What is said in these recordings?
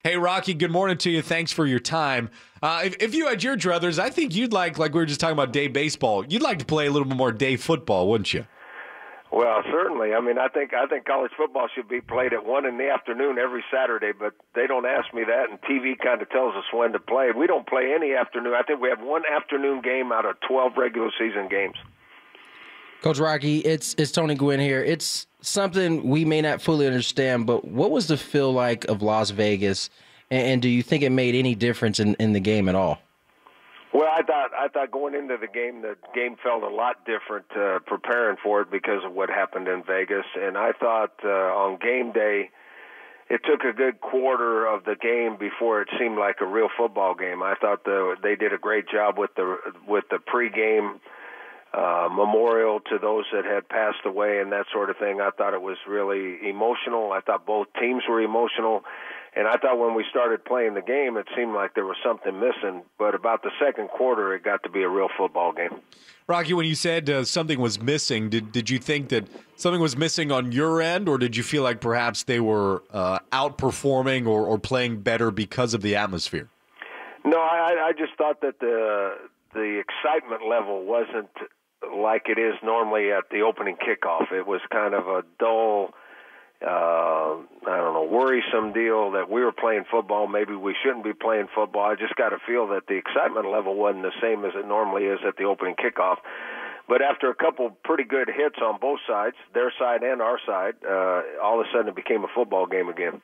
Hey, Rocky, good morning to you. Thanks for your time. If you had your druthers, I think you'd like we were just talking about day baseball, you'd like to play a little bit more day football, wouldn't you? Well, certainly. I mean, I think college football should be played at 1 in the afternoon every Saturday, but they don't ask me that, and TV kind of tells us when to play. We don't play any afternoon. I think we have one afternoon game out of 12 regular season games. Coach Rocky, it's Tony Gwynn here. It's something we may not fully understand, but what was the feel like of Las Vegas, and do you think it made any difference in the game at all? Well, I thought going into the game felt a lot different preparing for it because of what happened in Vegas, and I thought on game day it took a good quarter of the game before it seemed like a real football game. I thought they did a great job with the pregame memorial to those that had passed away and that sort of thing. I thought it was really emotional. I thought both teams were emotional. And I thought when we started playing the game, it seemed like there was something missing. But about the second quarter, it got to be a real football game. Rocky, when you said something was missing, did you think that something was missing on your end, or did you feel like perhaps they were outperforming or playing better because of the atmosphere? No, I just thought that the excitement level wasn't like it is normally at the opening kickoff. It was kind of a dull, worrisome deal that we were playing football. Maybe we shouldn't be playing football. I just got to feel that the excitement level wasn't the same as it normally is at the opening kickoff. But after a couple pretty good hits on both sides, their side and our side, all of a sudden it became a football game again.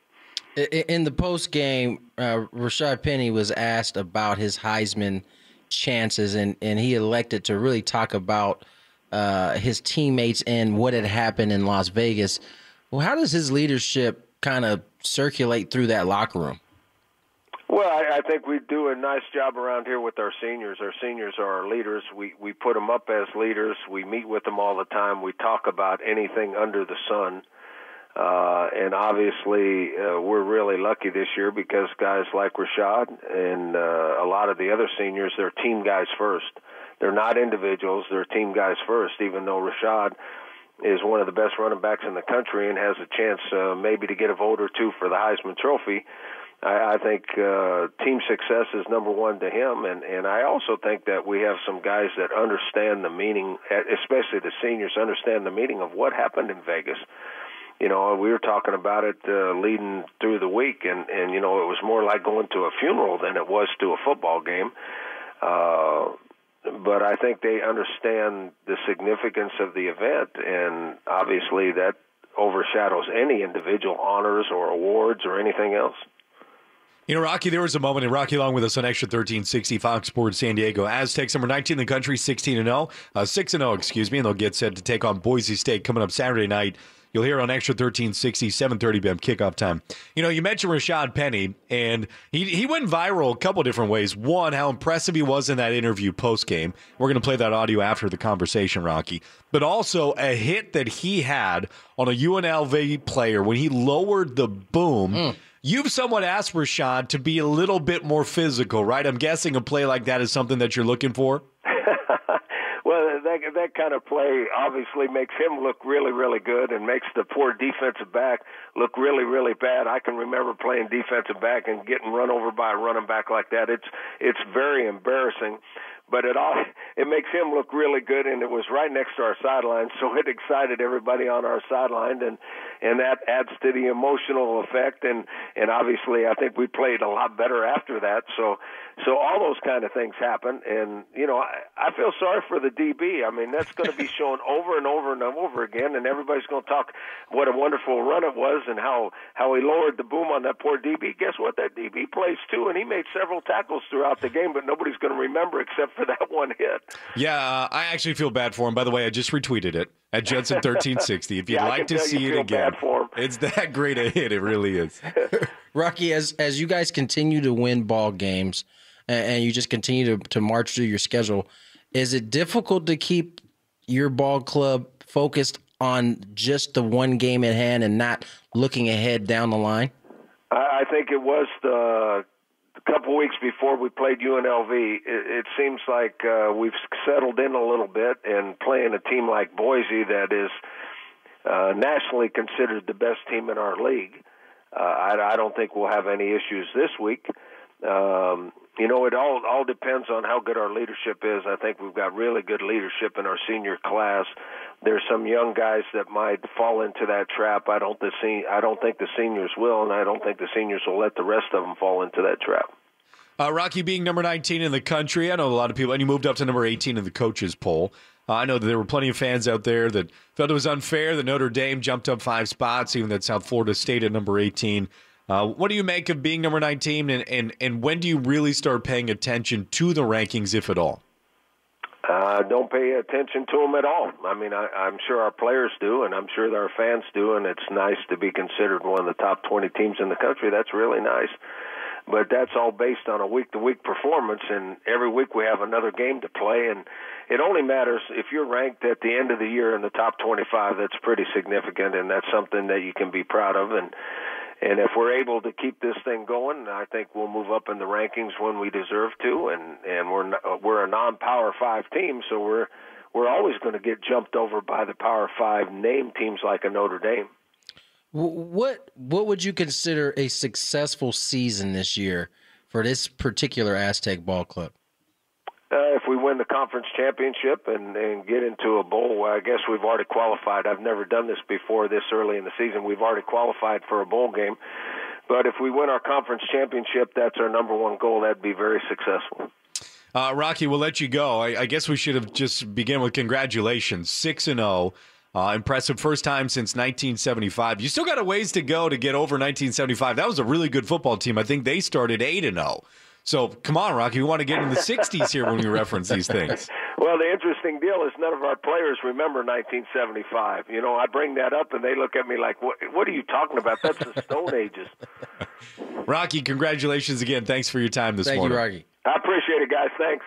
In the post game, Rashad Penny was asked about his Heisman chances, and he elected to really talk about his teammates and what had happened in Las Vegas. Well, how does his leadership kind of circulate through that locker room? Well, I think we do a nice job around here with our seniors. Our seniors are our leaders. We put them up as leaders. We meet with them all the time. We talk about anything under the sun. And obviously, we're really lucky this year because guys like Rashad and a lot of the other seniors, they're team guys first. They're not individuals. They're team guys first, even though Rashad is one of the best running backs in the country and has a chance maybe to get a vote or two for the Heisman Trophy. I think team success is number one to him, and I also think that we have some guys that understand the meaning, especially the seniors, understand the meaning of what happened in Vegas. You know, we were talking about it leading through the week, and you know, it was more like going to a funeral than it was to a football game. But I think they understand the significance of the event, and obviously that overshadows any individual honors or awards or anything else. You know, Rocky, there was a moment, and Rocky along with us on Extra 1360, Fox Sports San Diego. Aztecs, number 19 in the country, 6-0, and they'll get set to take on Boise State coming up Saturday night. You'll hear it on Extra 1360, 7:30 p.m. kickoff time. You know, you mentioned Rashad Penny, and he went viral a couple different ways. One, how impressive he was in that interview post-game. We're going to play that audio after the conversation, Rocky. But also a hit that he had on a UNLV player when he lowered the boom. You've somewhat asked Rashad to be a little bit more physical, right? I'm guessing a play like that is something that you're looking for? Well, that kind of play obviously makes him look really, really good and makes the poor defensive back look really, really bad. I can remember playing defensive back and getting run over by a running back like that. It's very embarrassing. But it makes him look really good, and it was right next to our sideline, so it excited everybody on our sideline, and that adds to the emotional effect, and obviously I think we played a lot better after that. So all those kind of things happen, and you know, I feel sorry for the DB. I mean, that's going to be shown over and over and over again, and everybody's going to talk what a wonderful run it was and how he lowered the boom on that poor DB. Guess what? That DB plays too, and he made several tackles throughout the game, but nobody's going to remember except for that one hit. Yeah, I actually feel bad for him. By the way, I just retweeted it at Judson1360. If you'd like to see it again, it's that great a hit. It really is. Rocky, as you guys continue to win ball games and you just continue to march through your schedule, is it difficult to keep your ball club focused on just the one game at hand and not looking ahead down the line? I think it was the couple weeks before we played UNLV, it seems like we've settled in a little bit, and playing a team like Boise that is nationally considered the best team in our league, I don't think we'll have any issues this week. It all depends on how good our leadership is. I think we've got really good leadership in our senior class. There's some young guys that might fall into that trap. I don't think the seniors will, and I don't think the seniors will let the rest of them fall into that trap. Rocky, being number 19 in the country, I know a lot of people, and you moved up to number 18 in the coaches poll. I know that there were plenty of fans out there that felt it was unfair that Notre Dame jumped up 5 spots, even that South Florida stayed at number 18. What do you make of being number 19, and when do you really start paying attention to the rankings, if at all? Don't pay attention to them at all. I mean, I'm sure our players do, and I'm sure that our fans do, and it's nice to be considered one of the top 20 teams in the country. That's really nice. But that's all based on a week-to-week performance, and every week we have another game to play, and it only matters if you're ranked at the end of the year in the top 25. That's pretty significant, and that's something that you can be proud of. And if we're able to keep this thing going, I think we'll move up in the rankings when we deserve to. And we're a non-Power 5 team, so we're always going to get jumped over by the Power 5 name teams like a Notre Dame. What would you consider a successful season this year for this particular Aztec ball club? If we win the conference championship and get into a bowl, I guess we've already qualified. I've never done this before this early in the season. We've already qualified for a bowl game. But if we win our conference championship, that's our number one goal. That'd be very successful. Rocky, we'll let you go. I guess we should have just begun with congratulations. 6-0. Impressive first time since 1975. You still got a ways to go to get over 1975. That was a really good football team. I think they started 8-0. So come on, Rocky. We want to get in the 60s here when we reference these things. Well, the interesting deal is none of our players remember 1975. I bring that up, and they look at me like, what are you talking about? That's the Stone Ages. Rocky, congratulations again. Thanks for your time this morning. Thank you, Rocky. I appreciate it, guys. Thanks.